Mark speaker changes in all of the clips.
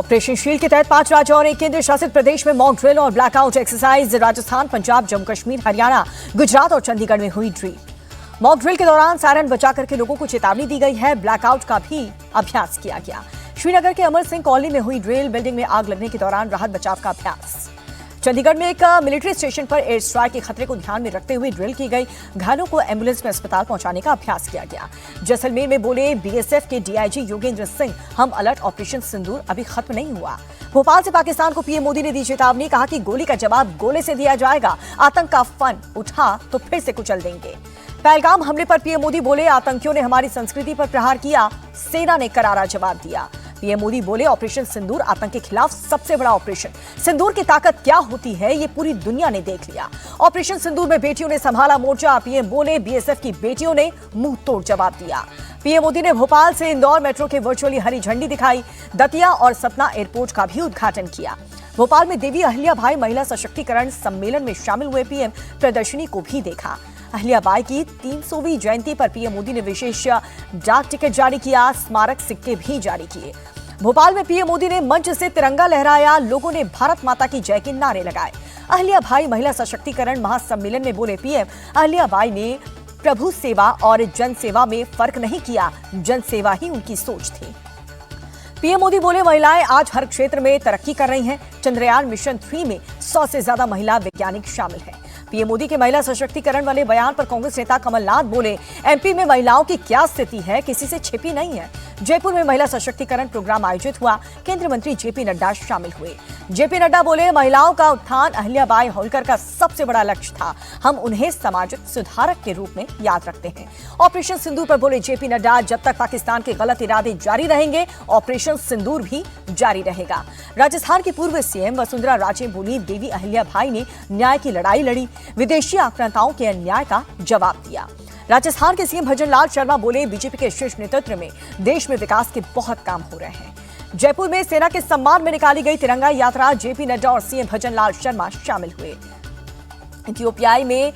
Speaker 1: Operation shield के तहत 5 राज्यों और एक केंद्र शासित प्रदेश में मॉक ड्रिल और ब्लैकआउट एक्सरसाइज। राजस्थान, पंजाब, जम्मू कश्मीर, हरियाणा, गुजरात और चंडीगढ़ में हुई ड्रिल। मॉक ड्रिल के दौरान सायरन बजा करके लोगों को चेतावनी दी गई है। ब्लैकआउट का भी अभ्यास किया गया। श्रीनगर के अमर सिंह कॉलोनी में हुई ड्रिल। बिल्डिंग में आग लगने के दौरान राहत बचाव का अभ्यास। चंडीगढ़ में एक मिलिट्री स्टेशन पर एयर स्ट्राइक के खतरे को ध्यान में रखते हुए ड्रिल की गई। घायलों को एम्बुलेंस में अस्पताल पहुंचाने का अभ्यास किया गया। जैसलमेर में बोले बीएसएफ के डीआईजी योगेंद्र सिंह, हम अलर्ट, ऑपरेशन सिंदूर अभी खत्म नहीं हुआ। भोपाल से पाकिस्तान को पीएम मोदी ने दी चेतावनी, कहा कि गोली का जवाब गोले से दिया जाएगा। आतंक का फन उठा तो फिर से कुचल देंगे। पहलगाम हमले पर पीएम मोदी बोले, आतंकियों ने हमारी संस्कृति पर प्रहार किया, सेना ने करारा जवाब दिया। पीएम मोदी बोले, ऑपरेशन सिंदूर आतंक के खिलाफ सबसे बड़ा ऑपरेशन। सिंदूर की ताकत क्या होती है ये पूरी दुनिया ने देख लिया। ऑपरेशन सिंदूर में बेटियों ने संभाला मोर्चा। पीएम बोले, बीएसएफ की बेटियों ने मुंह तोड़ जवाब दिया। पीएम मोदी ने भोपाल से इंदौर मेट्रो के वर्चुअली हरी झंडी दिखाई। दतिया और सतना एयरपोर्ट का भी उद्घाटन किया। भोपाल में देवी अहिल्याबाई महिला सशक्तिकरण सम्मेलन में शामिल हुए पीएम प्रदर्शनी को भी देखा। अहिल्याबाई की 300वीं जयंती पर पीएम मोदी ने विशेष डाक टिकट जारी किया। स्मारक सिक्के भी जारी किए। भोपाल में पीएम मोदी ने मंच से तिरंगा लहराया। लोगों ने भारत माता की जय के नारे लगाए। अहिल्याबाई महिला सशक्तिकरण महासम्मेलन में बोले पीएम, अहिल्याबाई ने प्रभु सेवा और जन सेवा में फर्क नहीं किया, जन सेवा ही उनकी सोच थी। पीएम मोदी बोले, महिलाएं आज हर क्षेत्र में तरक्की कर रही हैं। चंद्रयान मिशन 3 में 100 से ज्यादा महिला वैज्ञानिक शामिल हैं। पीएम मोदी के महिला सशक्तिकरण वाले बयान पर कांग्रेस नेता कमलनाथ बोले, एमपी में महिलाओं की क्या स्थिति है, किसी से छिपी नहीं है। जयपुर में महिला सशक्तिकरण प्रोग्राम आयोजित हुआ। केंद्रीय मंत्री जेपी नड्डा शामिल हुए। जेपी नड्डा बोले, महिलाओं का उत्थान अहिल्याबाई होलकर का सबसे बड़ा लक्ष्य था। हम उन्हें सामाजिक सुधारक के रूप में याद रखते हैं। ऑपरेशन सिंदूर पर बोले जेपी नड्डा, जब तक पाकिस्तान के गलत इरादे जारी रहेंगे, ऑपरेशन सिंदूर भी जारी रहेगा। राजस्थान की पूर्व सीएम वसुंधरा राजे बोली, देवी अहिल्याबाई ने न्याय की लड़ाई लड़ी, विदेशी आक्रांताओं के अन्याय का जवाब दिया। राजस्थान के सीएम भजनलाल शर्मा बोले, बीजेपी के शीर्ष नेतृत्व में देश में विकास के बहुत काम हो रहे हैं। जयपुर में सेना के सम्मान में निकाली गई तिरंगा यात्रा। जेपी नड्डा और सीएम भजनलाल शर्मा शामिल हुए। इथियोपिया में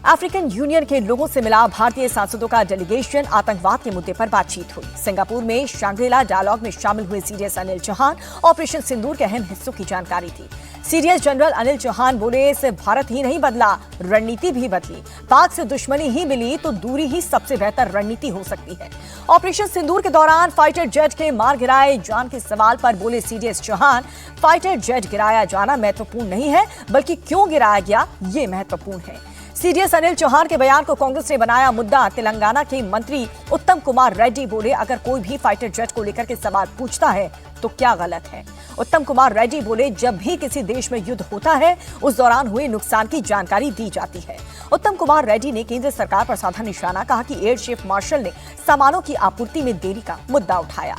Speaker 1: अफ्रीकन यूनियन के लोगों से मिला भारतीय सांसदों का डेलीगेशन। आतंकवाद के मुद्दे पर बातचीत हुई। सिंगापुर में शांग्रीला डायलॉग में शामिल हुए सीडीएस अनिल चौहान। ऑपरेशन सिंदूर के अहम हिस्सों की जानकारी थी। सीडीएस जनरल अनिल चौहान बोले, सिर्फ भारत ही नहीं बदला, रणनीति भी बदली। पाक से दुश्मनी ही मिली तो दूरी ही सबसे बेहतर रणनीति हो सकती है। ऑपरेशन सिंदूर के दौरान फाइटर जेट के मार गिराए जान के सवाल पर बोले सीडीएस चौहान, फाइटर जेट गिराया जाना महत्वपूर्ण नहीं है, बल्कि क्यों गिराया गया ये महत्वपूर्ण है। सीडीएस अनिल चौहान के बयान को कांग्रेस ने बनाया मुद्दा। तेलंगाना के मंत्री उत्तम कुमार रेड्डी बोले, अगर कोई भी फाइटर जेट को लेकर के सवाल पूछता है तो क्या गलत है। उत्तम कुमार रेड्डी बोले, जब भी किसी देश में युद्ध होता है उस दौरान हुए नुकसान की जानकारी दी जाती है। उत्तम कुमार रेड्डी ने केंद्र सरकार पर साधा निशाना, कहा कि एयर चीफ मार्शल ने सामानों की आपूर्ति में देरी का मुद्दा उठाया।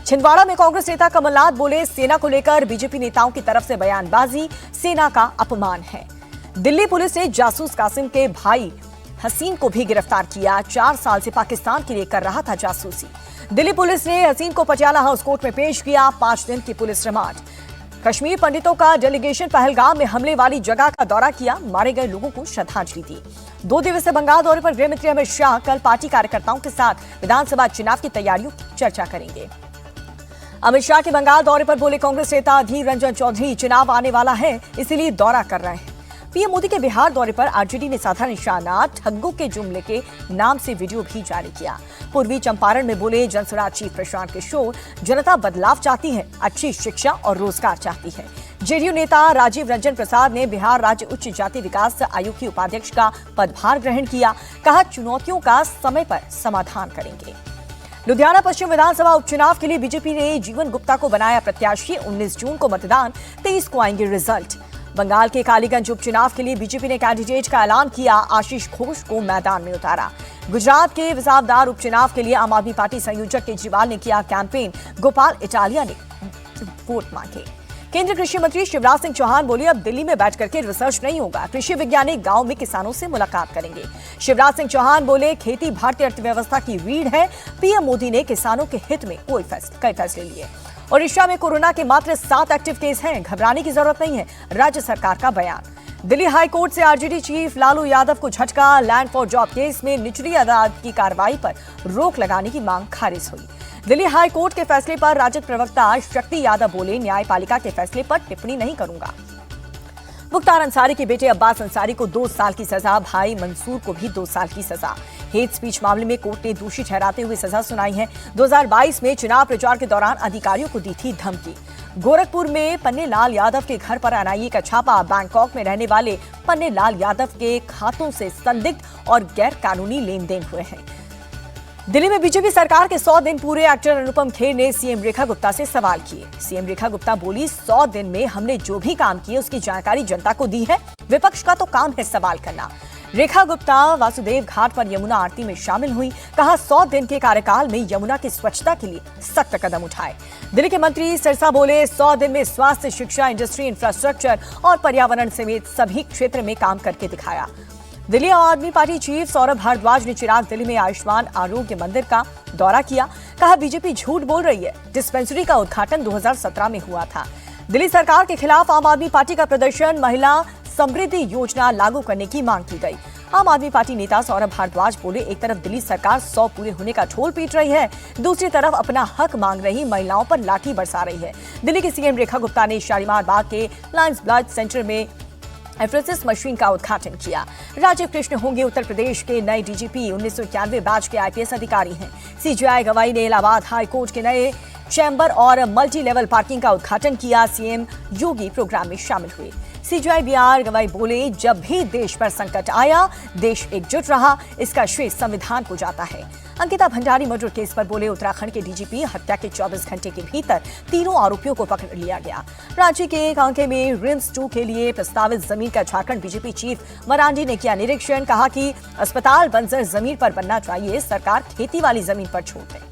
Speaker 1: छिंदवाड़ा में कांग्रेस नेता कमलनाथ बोले, सेना को लेकर बीजेपी नेताओं की तरफ से बयानबाजी सेना का अपमान है। दिल्ली पुलिस ने जासूस कासिम के भाई हसीन को भी गिरफ्तार किया। 4 साल से पाकिस्तान के लिए कर रहा था जासूसी। दिल्ली पुलिस ने हसीन को पटियाला हाउस कोर्ट में पेश किया। 5 दिन की पुलिस रिमांड। कश्मीर पंडितों का डेलीगेशन पहलगाम में हमले वाली जगह का दौरा किया। मारे गए लोगों को श्रद्धांजलि दी। 2 दिवसीय बंगाल दौरे पर गृह मंत्री अमित शाह कल पार्टी कार्यकर्ताओं के साथ विधानसभा चुनाव की तैयारियों की चर्चा करेंगे। अमित शाह के बंगाल दौरे पर बोले कांग्रेस नेता अधीर रंजन चौधरी, चुनाव आने वाला है इसीलिए दौरा कर रहे हैं। पीएम मोदी के बिहार दौरे पर आरजेडी ने साधा निशाना। ठग्गों के जुमले के नाम से वीडियो भी जारी किया। पूर्वी चंपारण में बोले जनसुराज चीफ प्रशांत किशोर, जनता बदलाव चाहती है, अच्छी शिक्षा और रोजगार चाहती है। जेडीयू नेता राजीव रंजन प्रसाद ने बिहार राज्य उच्च जाति विकास आयोग की उपाध्यक्ष का पदभार ग्रहण किया। कहा, चुनौतियों का समय पर समाधान करेंगे। लुधियाना पश्चिम विधानसभा उपचुनाव के लिए बीजेपी ने जीवन गुप्ता को बनाया प्रत्याशी। 19 जून को मतदान, 23 को आएंगे रिजल्ट। बंगाल के कालीगंज उपचुनाव के लिए बीजेपी ने कैंडिडेट का ऐलान किया। आशीष घोष को मैदान में उतारा। गुजरात के विसावदार उपचुनाव के लिए आम आदमी पार्टी संयोजक केजरीवाल ने किया कैंपेन। गोपाल इटालिया ने वोट मांगे। केंद्रीय कृषि मंत्री शिवराज सिंह चौहान बोले, अब दिल्ली में बैठ करके रिसर्च नहीं होगा, कृषि वैज्ञानिक गांव में किसानों से मुलाकात करेंगे। शिवराज सिंह चौहान बोले, खेती भारतीय अर्थव्यवस्था की रीढ़ है। पीएम मोदी ने किसानों के हित में कई फैसले लिए। ओडिशा में कोरोना के मात्र 7 एक्टिव केस हैं, घबराने की जरूरत नहीं है, राज्य सरकार का बयान। दिल्ली हाई कोर्ट से आरजेडी चीफ लालू यादव को झटका। लैंड फॉर जॉब केस में निचली अदालत की कार्रवाई पर रोक लगाने की मांग खारिज हुई। दिल्ली हाई कोर्ट के फैसले पर राजद प्रवक्ता शक्ति यादव बोले, न्यायपालिका के फैसले पर टिप्पणी नहीं करूंगा। मुख्तार अंसारी के बेटे अब्बास अंसारी को 2 साल की सजा, भाई मंसूर को भी 2 साल की सजा। हेट स्पीच मामले में कोर्ट ने दोषी ठहराते हुए सजा सुनाई है। 2022 में चुनाव प्रचार के दौरान अधिकारियों को दी थी धमकी। गोरखपुर में पन्ने लाल यादव के घर पर एनआईए का छापा। बैंकॉक में रहने वाले पन्ने लाल यादव के खातों से संदिग्ध और गैर कानूनी लेन देन हुए हैं। दिल्ली में बीजेपी सरकार के 100 दिन पूरे। एक्टर अनुपम खेर ने सीएम रेखा गुप्ता से सवाल किए। सीएम रेखा गुप्ता बोली, 100 दिन में हमने जो भी काम किए उसकी जानकारी जनता को दी है। विपक्ष का तो काम है सवाल करना। रेखा गुप्ता वासुदेव घाट पर यमुना आरती में शामिल हुई। कहा, 100 दिन के कार्यकाल में यमुना की स्वच्छता के लिए सख्त कदम उठाए। दिल्ली के मंत्री सिरसा बोले, 100 दिन में स्वास्थ्य, शिक्षा, इंडस्ट्री, इंफ्रास्ट्रक्चर और पर्यावरण समेत सभी क्षेत्र में काम करके दिखाया। दिल्ली आम आदमी पार्टी चीफ सौरभ भारद्वाज ने चिराग दिल्ली में आयुष्मान आरोग्य मंदिर का दौरा किया। कहा, बीजेपी झूठ बोल रही है। डिस्पेंसरी का उद्घाटन 2017 में हुआ था। दिल्ली सरकार के खिलाफ आम आदमी पार्टी का प्रदर्शन। महिला समृद्धि योजना लागू करने की मांग की गई। आम आदमी पार्टी नेता सौरभ भारद्वाज बोले, एक तरफ दिल्ली सरकार 100 पूरे होने का ढोल पीट रही है, दूसरी तरफ अपना हक मांग रही महिलाओं पर लाठी बरसा रही है। दिल्ली की सीएम रेखा गुप्ता ने शालीमार बाग के लायंस ब्लड सेंटर में एफ्रोसिस मशीन का उद्घाटन किया। राजीव कृष्ण होंगे उत्तर प्रदेश के नए डीजीपी। 1991 बैच के आईपीएस अधिकारी हैं। सीजीआई गवाई ने इलाहाबाद हाई कोर्ट के नए चैम्बर और मल्टी लेवल पार्किंग का उद्घाटन किया। सीएम योगी प्रोग्राम में शामिल हुए। सीजीआई बीआर गवाई बोले, जब भी देश पर संकट आया, देश एकजुट रहा, इसका श्रेय संविधान को जाता है। अंकिता भंडारी मर्डर केस पर बोले, उत्तराखंड के डीजीपी, हत्या के 24 घंटे के भीतर तीनों आरोपियों को पकड़ लिया गया। रांची के कांके में रिम्स 2 के लिए प्रस्तावित जमीन का झारखंड बीजेपी चीफ मरांडी ने किया निरीक्षण। कहा कि अस्पताल बंजर जमीन पर बनना चाहिए, सरकार खेती वाली जमीन पर छोड़ दे।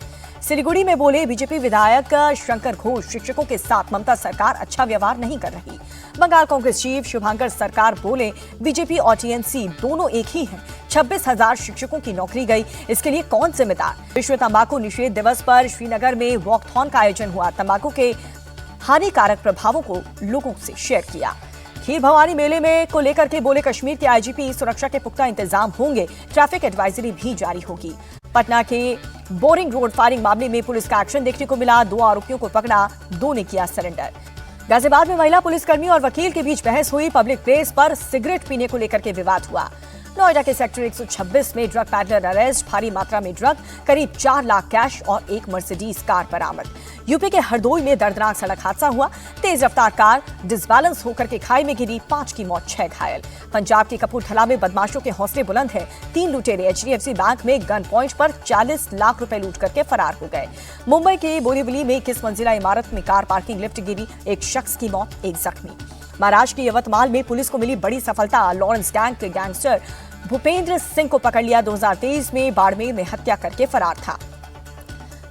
Speaker 1: सिलीगुड़ी में बोले, बीजेपी विधायक शंकर घोष, शिक्षकों के साथ ममता सरकार अच्छा व्यवहार नहीं कर रही। बंगाल कांग्रेस चीफ शुभांकर सरकार बोले, बीजेपी और टीएमसी दोनों एक ही हैं। 26,000 शिक्षकों की नौकरी गई, इसके लिए कौन जिम्मेदार। विश्व तंबाकू निषेध दिवस पर श्रीनगर में वॉकथॉन का आयोजन हुआ। तंबाकू के हानिकारक प्रभावों को लोगों से शेयर किया। खीर भवानी मेले में को लेकर के बोले, कश्मीर के आईजीपी, सुरक्षा के पुख्ता इंतजाम होंगे, ट्रैफिक एडवाइजरी भी जारी होगी। पटना के बोरिंग रोड फायरिंग मामले में पुलिस का एक्शन देखने को मिला। 2 आरोपियों को पकड़ा, 2 ने किया सरेंडर। गाजियाबाद में महिला पुलिसकर्मी और वकील के बीच बहस हुई। पब्लिक प्लेस पर सिगरेट पीने को लेकर के विवाद हुआ। नोएडा के सेक्टर 126 में ड्रग पैडलर अरेस्ट। भारी मात्रा में ड्रग, करीब 4 लाख कैश और एक मर्सिडीज कार बरामद। यूपी के हरदोई में दर्दनाक सड़क हादसा हुआ। तेज रफ्तार कार डिसबैलेंस होकर के खाई में गिरी, 5 की मौत, 6 घायल। पंजाब के कपूरथला में बदमाशों के हौसले बुलंद है। 3 लुटेरे एचडीएफसी बैंक में गन पॉइंट पर 40 लाख रुपए लूट करके फरार हो गए। मुंबई के बोरीवली में 21 मंजिला इमारत में कार पार्किंग लिफ्ट गिरी, 1 शख्स की मौत, 1 जख्मी। महाराष्ट्र के यवतमाल में पुलिस को मिली बड़ी सफलता। लॉरेंस गैंग के गैंगस्टर भूपेंद्र सिंह को पकड़ लिया। 2023 में बाड़मेर में हत्या करके फरार था।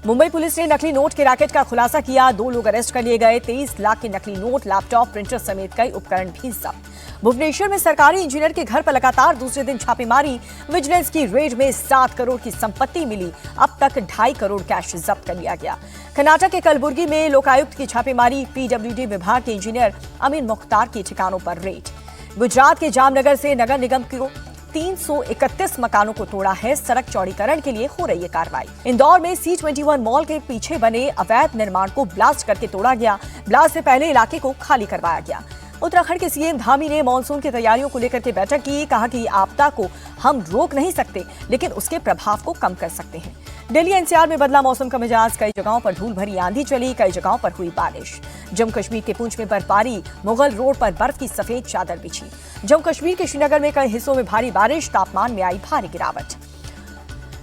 Speaker 1: मुंबई पुलिस ने नकली नोट के रैकेट का खुलासा किया। 2 लोग अरेस्ट कर लिए गए। 23 लाख के नकली नोट, लैपटॉप, प्रिंटर समेत कई उपकरण भी जब्त। भुवनेश्वर में सरकारी इंजीनियर के घर पर लगातार दूसरे दिन छापेमारी। विजिलेंस की रेड में 7 करोड़ की संपत्ति मिली। अब तक 2.5 करोड़ कैश जब्त कर लिया गया। कर्नाटक के कलबुर्गी में लोकायुक्त की छापेमारी। पीडब्ल्यूडी विभाग के इंजीनियर अमीन मुख्तार के ठिकानों पर रेड। गुजरात के जामनगर से नगर निगम को 331 मकानों को तोड़ा है। सड़क चौड़ीकरण के लिए हो रही है कार्रवाई। इंदौर में C21 मॉल के पीछे बने अवैध निर्माण को ब्लास्ट करके तोड़ा गया। ब्लास्ट से पहले इलाके को खाली करवाया गया। उत्तराखंड के सीएम धामी ने मानसून की तैयारियों को लेकर के बैठक की। कहा कि आपदा को हम रोक नहीं सकते, लेकिन उसके प्रभाव को कम कर सकते हैं। दिल्ली एनसीआर में बदला मौसम का मिजाज। कई जगहों पर धूल भरी आंधी चली, कई जगहों पर हुई बारिश। जम्मू कश्मीर के पुंछ में बर्फबारी। मुगल रोड पर बर्फ की सफेद चादर बिछी। जम्मू कश्मीर के श्रीनगर में कई हिस्सों में भारी बारिश, तापमान में आई भारी गिरावट।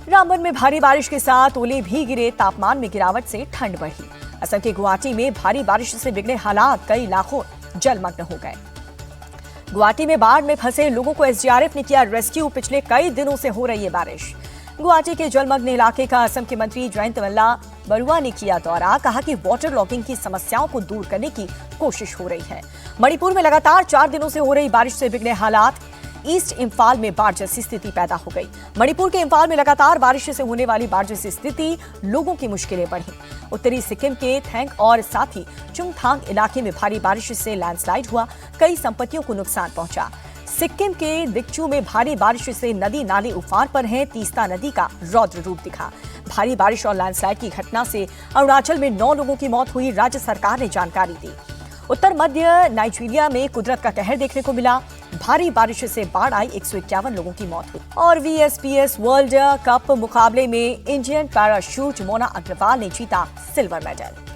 Speaker 1: रामबन में भारी बारिश के साथ ओले भी गिरे, तापमान में गिरावट से ठंड बढ़ी। असम के गुवाहाटी में भारी बारिश से बिगड़े हालात, कई इलाकों जलमग्न हो गए। गुवाहाटी में बाढ़ में फंसे लोगों को एसडीआरएफ ने किया रेस्क्यू। पिछले कई दिनों से हो रही है बारिश। गुवाहाटी के जलमग्न इलाके का असम के मंत्री जयंत मल्ला बरुआ ने किया दौरा। कहा कि वाटर लॉगिंग की समस्याओं को दूर करने की कोशिश हो रही है। मणिपुर में लगातार 4 दिनों से हो रही बारिश से बिगड़े हालात। ईस्ट इम्फाल में बाढ़ जैसी स्थिति पैदा हो गई। मणिपुर के इम्फाल में लगातार बारिश से होने वाली बाढ़ जैसी स्थिति, लोगों की मुश्किलें बढ़ी। उत्तरी सिक्किम के थेंग और साथ ही चुंगथांग इलाके में भारी बारिश से लैंडस्लाइड हुआ, कई संपत्तियों को नुकसान पहुंचा। सिक्किम के दिक्चू में भारी बारिश से नदी नाले उफान पर हैं। तीस्ता नदी का रौद्र रूप दिखा। भारी बारिश और लैंडस्लाइड की घटना से अरुणाचल में 9 लोगों की मौत हुई, राज्य सरकार ने जानकारी दी। उत्तर मध्य नाइजीरिया में कुदरत का कहर देखने को मिला। भारी बारिश से बाढ़ आई, 151 लोगों की मौत हुई। और VSPS वर्ल्ड कप मुकाबले में इंडियन पैराशूट मोना अग्रवाल ने जीता सिल्वर मेडल।